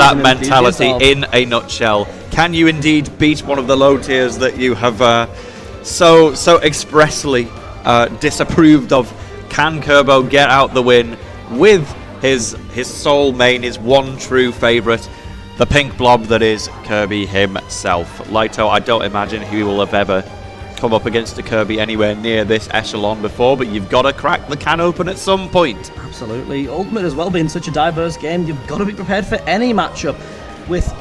that mentality in a nutshell. Can you indeed beat one of the low tiers that you have so expressly disapproved of? Can Kirb0 get out the win with his sole main, his one true favourite, the pink blob that is Kirby himself? Lyto, I don't imagine he will have ever come up against a Kirby anywhere near this echelon before, but you've got to crack the can open at some point. Absolutely. Ultimate as well, being such a diverse game, you've got to be prepared for any matchup with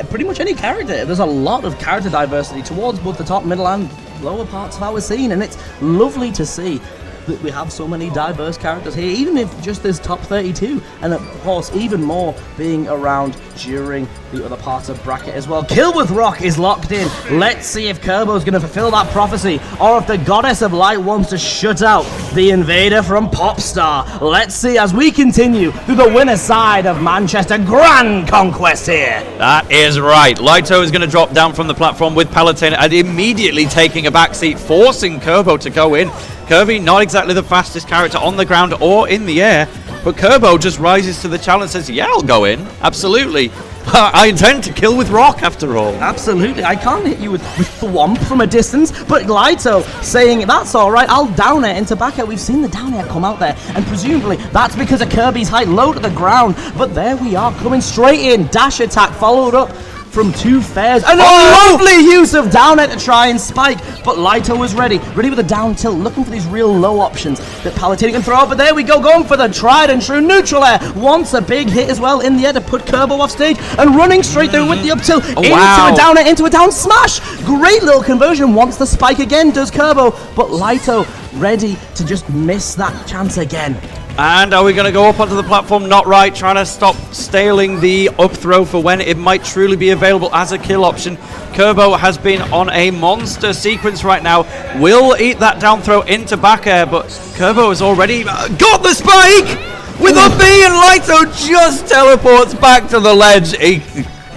pretty much any character. There's a lot of character diversity towards both the top, middle and lower parts of our scene, and it's lovely to see that we have so many diverse characters here, even if just this top 32, and of course even more being around during the other parts of bracket as well. Kirb0 is locked in. Let's see if Kirb0 is going to fulfill that prophecy, or if the Goddess of Light wants to shut out the invader from Popstar. Let's see as we continue through the winner's side of Manchester. Grand Conquest here. That is right. Lyto is going to drop down from the platform with Palutena and immediately taking a backseat, forcing Kirb0 to go in. Kirby, not exactly the fastest character on the ground or in the air, but Kirb0 just rises to the challenge and says, yeah, I'll go in. Absolutely. I intend to kill with rock, after all. Absolutely. I can't hit you with thwomp from a distance, but Lyto saying, that's all right, I'll down air into back air. We've seen the down air come out there, and presumably that's because of Kirby's height low to the ground. But there we are, coming straight in. Dash attack followed up from two fairs. And a lovely use of down air to try and spike, but Lyto was ready with a down tilt, looking for these real low options that Palutena can throw. But there we go, going for the tried and true neutral air. Wants a big hit as well in the air to put Kirb0 off stage, and running straight through with the up tilt into a down air, into a down smash. Great little conversion. Wants the spike again, does Kirb0, but Lyto ready to just miss that chance again. And are we going to go up onto the platform? Not right, trying to stop staling the up throw for when it might truly be available as a kill option. Kirb0 has been on a monster sequence right now. Will eat that down throw into back air, but Kirb0 has already got the spike with a B, and Lyto just teleports back to the ledge. He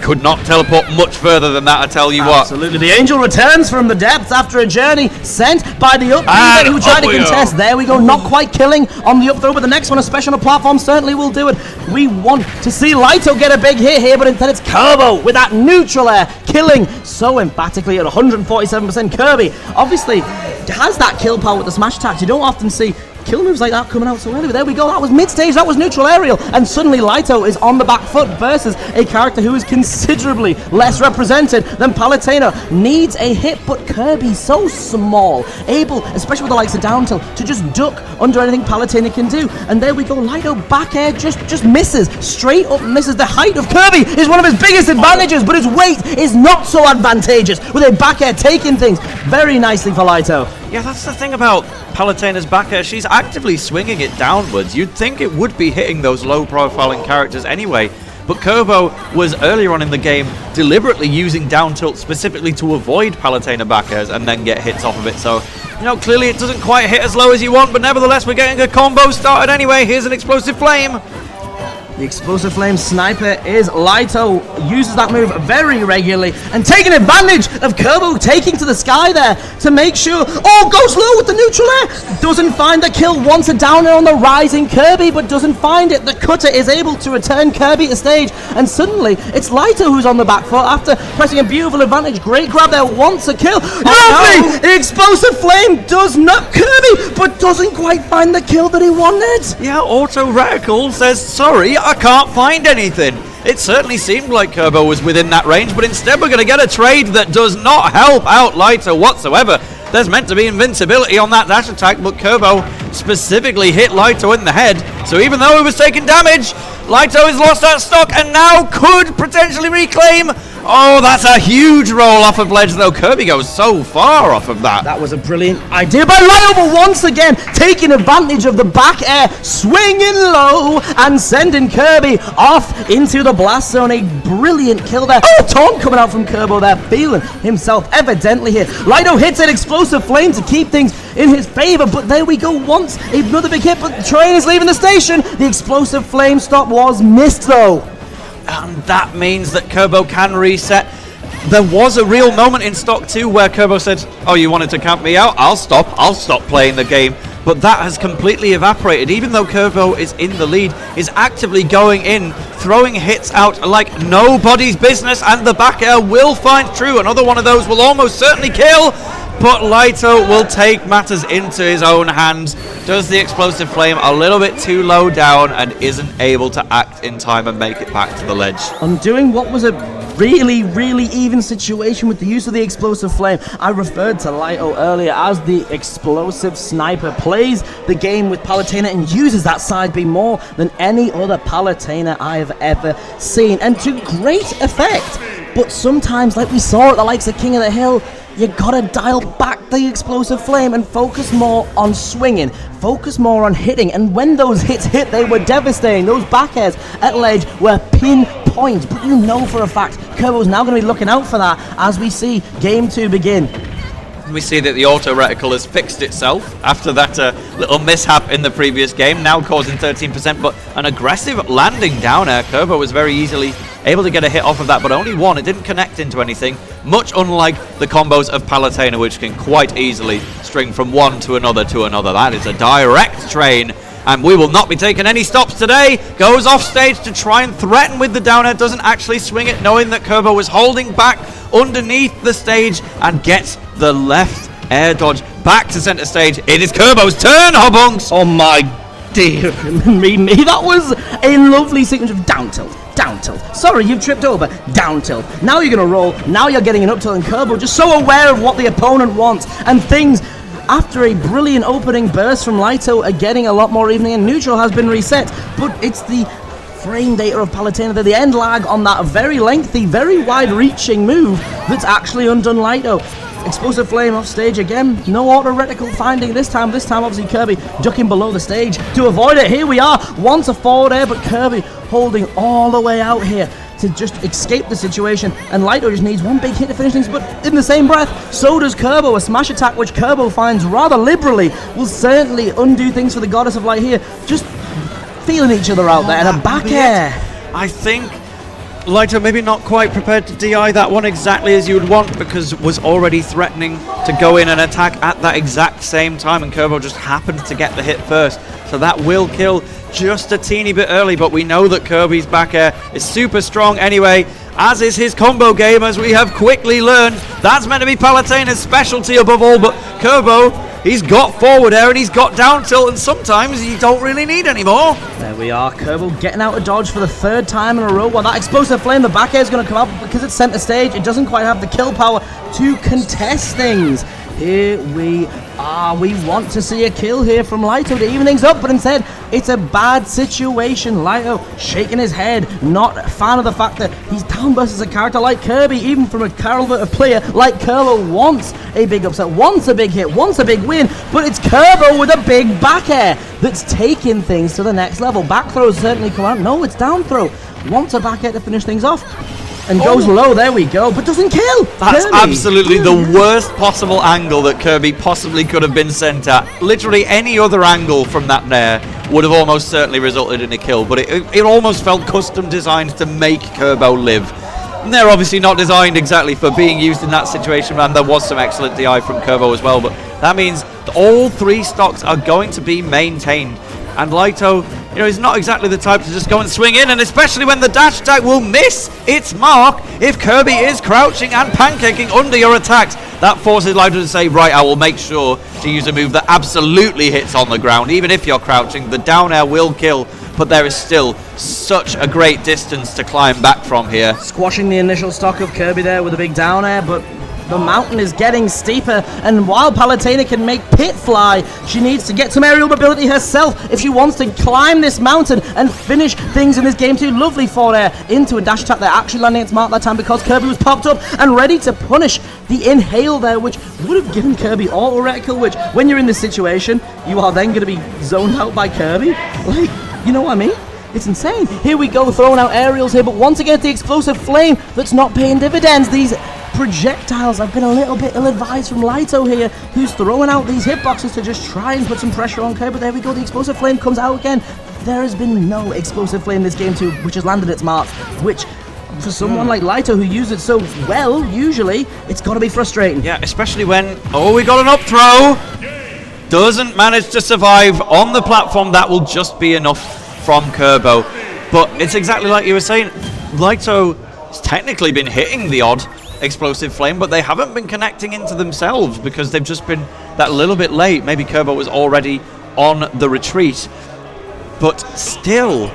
could not teleport much further than that, I tell you what. Absolutely. The angel returns from the depths after a journey sent by the up throw who tried to contest. There we go, not quite killing on the up throw, but the next one, especially on a platform, certainly will do it. We want to see Lyto get a big hit here, but instead it's Kirb0 with that neutral air, killing so emphatically at 147%. Kirby obviously has that kill power with the smash attacks. You don't often see kill moves like that coming out so early, but there we go, that was mid-stage, that was neutral aerial, and suddenly Lyto is on the back foot versus a character who is considerably less represented than Palutena. Needs a hit, but Kirby's so small, able, especially with the likes of down tilt, to just duck under anything Palutena can do, and there we go, Lyto back air just misses, straight up misses. The height of Kirby is one of his biggest advantages, but his weight is not so advantageous, with a back air taking things very nicely for Lyto. Yeah, that's the thing about Palutena's back air. She's actively swinging it downwards. You'd think it would be hitting those low-profiling characters anyway, but Kirb0 was earlier on in the game deliberately using down tilt specifically to avoid Palutena back airs and then get hits off of it. So, you know, clearly it doesn't quite hit as low as you want, but nevertheless we're getting a combo started anyway. Here's an explosive flame. The explosive flame sniper is Lyto, uses that move very regularly and taking advantage of Kirb0 taking to the sky there to make sure, goes low with the neutral air, doesn't find the kill, wants a down air on the rising Kirby, but doesn't find it. The cutter is able to return Kirby to stage, and suddenly it's Lyto who's on the back foot after pressing a beautiful advantage. Great grab there, wants a kill. Lovely! The explosive flame does not Kirby, but doesn't quite find the kill that he wanted. Yeah, Auto Radical says, sorry, I can't find anything. It certainly seemed like Kirb0 was within that range, but instead we're going to get a trade that does not help out Lyto whatsoever. There's meant to be invincibility on that dash attack, but Kirb0 specifically hit Lyto in the head. So even though he was taking damage, Lyto has lost that stock and now could potentially reclaim. Oh, that's a huge roll off of ledge, though. Kirby goes so far off of that. That was a brilliant idea by Lyto, but once again, taking advantage of the back air, swinging low, and sending Kirby off into the blast zone. A brilliant kill there. Taunt coming out from Kirb0 there, feeling himself evidently here. Lyto hits an explosive flame to keep things in his favor, but there we go, once another big hit, but the train is leaving the station. The explosive flame stop was missed, though. And that means that Kirb0 can reset. There was a real moment in stock 2 where Kirb0 said, oh, you wanted to count me out? I'll stop playing the game. But but that has completely evaporated. Even though Kirb0 is in the lead, is actively going in, throwing hits out like nobody's business, and the back air will find true. Another one of those will almost certainly kill, but Lyto will take matters into his own hands. Does the explosive flame a little bit too low down and isn't able to act in time and make it back to the ledge. Undoing what was a really, really even situation with the use of the explosive flame. I referred to Lyto earlier as the explosive sniper. Plays the game with Palutena and uses that side B more than any other Palutena I have ever seen, and to great effect. But sometimes, like we saw at the likes of King of the Hill, you gotta dial back the explosive flame and focus more on swinging, focus more on hitting, and when those hits hit, they were devastating. Those back airs at ledge were pinpoint, but you know for a fact Kirb0's now going to be looking out for that as we see Game 2 begin. We see that the auto reticle has fixed itself after that little mishap in the previous game, now causing 13%, but an aggressive landing down air. Kirb0 was very easily able to get a hit off of that, but only one. It didn't connect into anything, much unlike the combos of Palutena, which can quite easily string from one to another to another. That is a direct train, and we will not be taking any stops today. Goes off stage to try and threaten with the down air, doesn't actually swing it, knowing that Kirb0 was holding back underneath the stage, and gets the left air dodge back to center stage. It is Kirb0's turn, Hobunks! Oh my dear me, that was a lovely sequence of down tilt, down tilt. Sorry, you've tripped over, down tilt. Now you're gonna roll, now you're getting an up tilt, and Kirb0 just so aware of what the opponent wants, and things, after a brilliant opening burst from Lyto, are getting a lot more evening, and neutral has been reset, but it's the frame data of Palutena, the end lag on that very lengthy, very wide-reaching move that's actually undone Lyto. Explosive flame off stage again, no auto reticle finding this time obviously Kirby ducking below the stage to avoid it. Here we are, once a forward air, but Kirby holding all the way out here to just escape the situation, and Lyto just needs one big hit to finish things, but in the same breath, so does Kirb0. A smash attack, which Kirb0 finds rather liberally, will certainly undo things for the Goddess of Light here, just feeling each other out there, and a back air. I think Lyto maybe not quite prepared to DI that one exactly as you would want, because was already threatening to go in and attack at that exact same time, and Kirb0 just happened to get the hit first. So that will kill just a teeny bit early, but we know that Kirby's back air is super strong anyway, as is his combo game, as we have quickly learned. That's meant to be Palutena's specialty above all, but Kirb0, he's got forward air and he's got down tilt, and sometimes you don't really need anymore. There we are, Kirb0 getting out of dodge for the third time in a row. While that explosive flame, the back air is going to come out, because it's center stage, it doesn't quite have the kill power to contest things. Here we are. We want to see a kill here from Lyto to even things up, but instead it's a bad situation. Lyto shaking his head, not a fan of the fact that he's down versus a character like Kirby. Even from a caliber of player like Kirb0 wants a big upset, wants a big hit, wants a big win, but it's Kirb0 with a big back air that's taking things to the next level. Back throws certainly come out. No, it's down throw. Wants a back air to finish things off. And goes low, there we go, but doesn't kill. That's Kirby. Absolutely the worst possible angle that Kirby possibly could have been sent at. Literally any other angle from that nair would have almost certainly resulted in a kill, but it almost felt custom designed to make Kirb0 live. And they're obviously not designed exactly for being used in that situation, and there was some excellent DI from Kirb0 as well, but that means that all three stocks are going to be maintained. And Lyto, is not exactly the type to just go and swing in, and especially when the dash attack will miss its mark if Kirby is crouching and pancaking under your attacks. That forces Lyto to say, right, I will make sure to use a move that absolutely hits on the ground. Even if you're crouching, the down air will kill, but there is still such a great distance to climb back from here. Squashing the initial stock of Kirby there with a big down air, but the mountain is getting steeper, and while Palutena can make Pit fly, she needs to get some aerial mobility herself if she wants to climb this mountain and finish things in this game too. Lovely forward air into a dash attack there, actually landing its mark that time because Kirby was popped up and ready to punish the inhale there, which would have given Kirby auto reticle, which when you're in this situation, you are then going to be zoned out by Kirby. Like, you know what I mean? It's insane. Here we go, throwing out aerials here, but once again, the explosive flame that's not paying dividends. These projectiles have been a little bit ill-advised from Lyto here, who's throwing out these hitboxes to just try and put some pressure on Kirby. But there we go, the explosive flame comes out again. There has been no explosive flame in this game too, which has landed its mark, which for someone like Lyto who uses it so well, usually, it's got to be frustrating. Yeah, especially when, we got an up throw. doesn't manage to survive on the platform, that will just be enough from Kirb0. But it's exactly like you were saying, Lyto has technically been hitting the odd explosive flame, but they haven't been connecting into themselves because they've just been that little bit late. Maybe Kirb0 was already on the retreat, but still,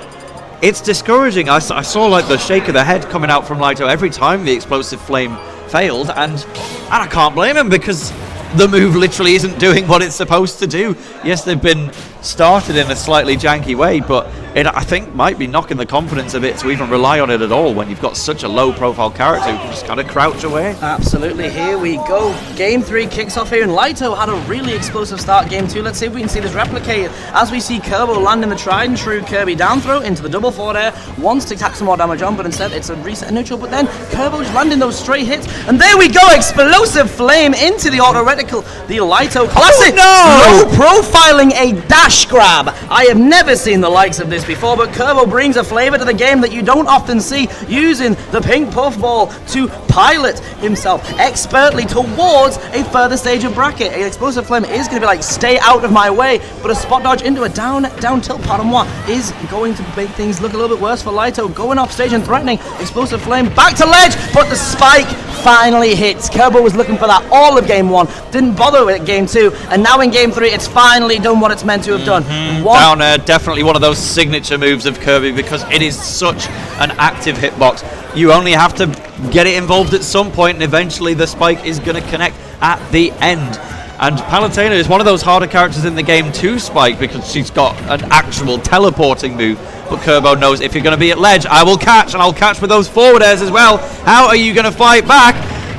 it's discouraging. I saw like the shake of the head coming out from Lyto every time the explosive flame failed, and I can't blame him because the move literally isn't doing what it's supposed to do. Yes, they've been started in a slightly janky way, but it, I think, might be knocking the confidence a bit to even rely on it at all when you've got such a low-profile character who can just kind of crouch away. Absolutely, here we go. Game 3 kicks off here, and Lyto had a really explosive start. Game 2, let's see if we can see this replicated as we see Kirby landing the tried and true Kirby down throw into the double forward air, wants to tack some more damage on, but instead it's a reset neutral, but then Kirby's landing those straight hits, and there we go, explosive flame into the auto reticle, the Lyto classic. Oh, no! Low profiling a dash grab. I have never seen the likes of this before, but Kirby brings a flavor to the game that you don't often see, using the pink puff ball to pilot himself expertly towards a further stage of bracket. An explosive flame is going to be like, stay out of my way, but a spot dodge into a down tilt pardon moi is going to make things look a little bit worse for Lyto, going off stage and threatening. Explosive flame back to ledge, but the spike finally hits. Kirby was looking for that all of game 1, didn't bother with it game 2, and now in game 3 it's finally done what it's meant to have done. Down air, definitely one of those signature moves of Kirby because it is such an active hitbox. You only have to get it involved at some point, and eventually the spike is going to connect at the end. And Palutena is one of those harder characters in the game to spike because she's got an actual teleporting move. But Kirb0 knows, if you're going to be at ledge, I will catch, and I'll catch with those forward airs as well. How are you going to fight back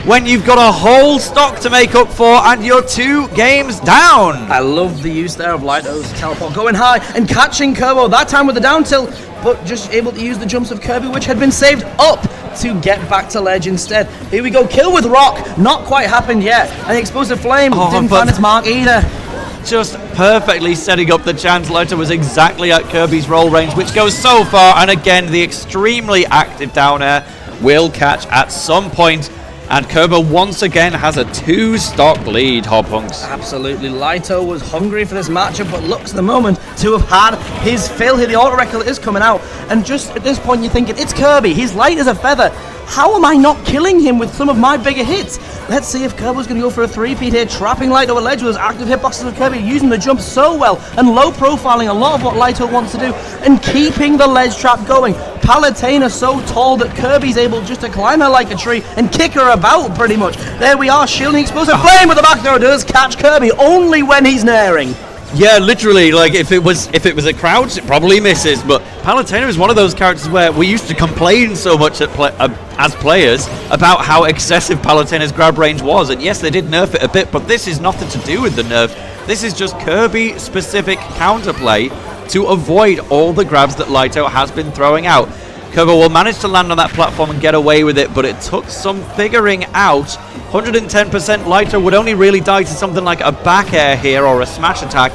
when you've got a whole stock to make up for and you're 2 games down? I love the use there of Lyto's teleport going high and catching Kirby, that time with the down tilt, but just able to use the jumps of Kirby, which had been saved up to get back to ledge instead. Here we go, kill with rock, not quite happened yet, and the explosive flame didn't find its mark either. Just perfectly setting up the chance. Lyto was exactly at Kirby's roll range, which goes so far, and again the extremely active down air will catch at some point. And Kirby once again has a 2-stock lead, Hobhunks. Absolutely, Lyto was hungry for this matchup, but looks at the moment to have had his fill here. The auto record is coming out, and just at this point you're thinking, it's Kirby, he's light as a feather. How am I not killing him with some of my bigger hits? Let's see if Kirby's going to go for a 3-peat here, trapping Lyto at ledge with his active hitboxes of Kirby, using the jump so well and low profiling a lot of what Lyto wants to do and keeping the ledge trap going. Palutena so tall that Kirby's able just to climb her like a tree and kick her about pretty much. There we are, shielding explosive flame with the back throw does catch Kirby only when he's naring. Yeah, literally, like if it was a crouch, it probably misses. But Palutena is one of those characters where we used to complain so much as players about how excessive Palutena's grab range was. And yes, they did nerf it a bit, but this is nothing to do with the nerf. This is just Kirby-specific counterplay to avoid all the grabs that Lyto has been throwing out. Kirby will manage to land on that platform and get away with it, but it took some figuring out. 110% Lyto would only really die to something like a back air here or a smash attack,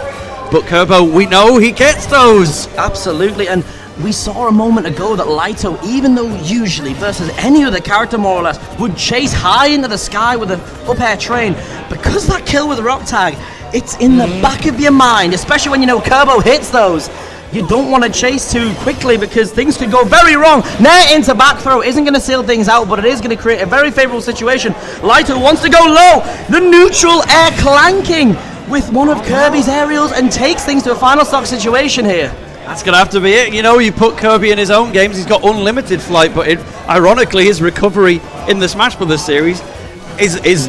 but Kirby, we know he gets those! Absolutely, and we saw a moment ago that Lyto, even though usually versus any other character more or less, would chase high into the sky with an up air train, because that kill with the rock tag, it's in the back of your mind, especially when you know Kirby hits those. You don't want to chase too quickly because things could go very wrong. Nair into back throw isn't going to seal things out, but it is going to create a very favorable situation. Lyto wants to go low. The neutral air clanking with one of Kirby's aerials and takes things to a final stock situation here. That's going to have to be it. You know, you put Kirby in his own games, he's got unlimited flight, but ironically, his recovery in the Smash Brothers series is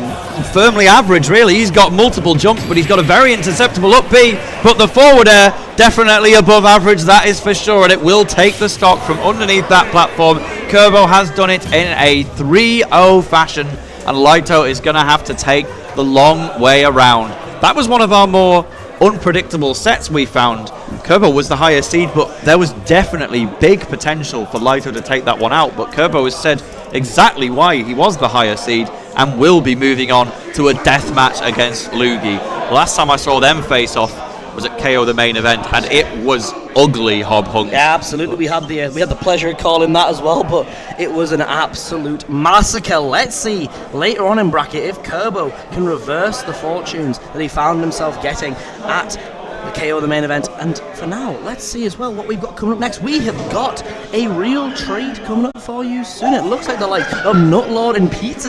firmly average, really. He's got multiple jumps, but he's got a very interceptable up B, but the forward air, definitely above average, that is for sure, and it will take the stock from underneath that platform. Kirby has done it in a 3-0 fashion, and Lyto is going to have to take the long way around. That was one of our more unpredictable sets we found. Kirby was the higher seed, but there was definitely big potential for Lyto to take that one out, but Kirby has said exactly why he was the higher seed and will be moving on to a death match against Luigi. Last time I saw them face off was at KO the main event, and it was ugly Hob Hunk. Yeah, absolutely. We had the pleasure of calling that as well, but it was an absolute massacre. Let's see later on in bracket if Kirb0 can reverse the fortunes that he found himself getting at the KO of the main event. And for now, let's see as well what we've got coming up next. We have got a real treat coming up for you soon. It looks like the likes of Nutlord and Pizza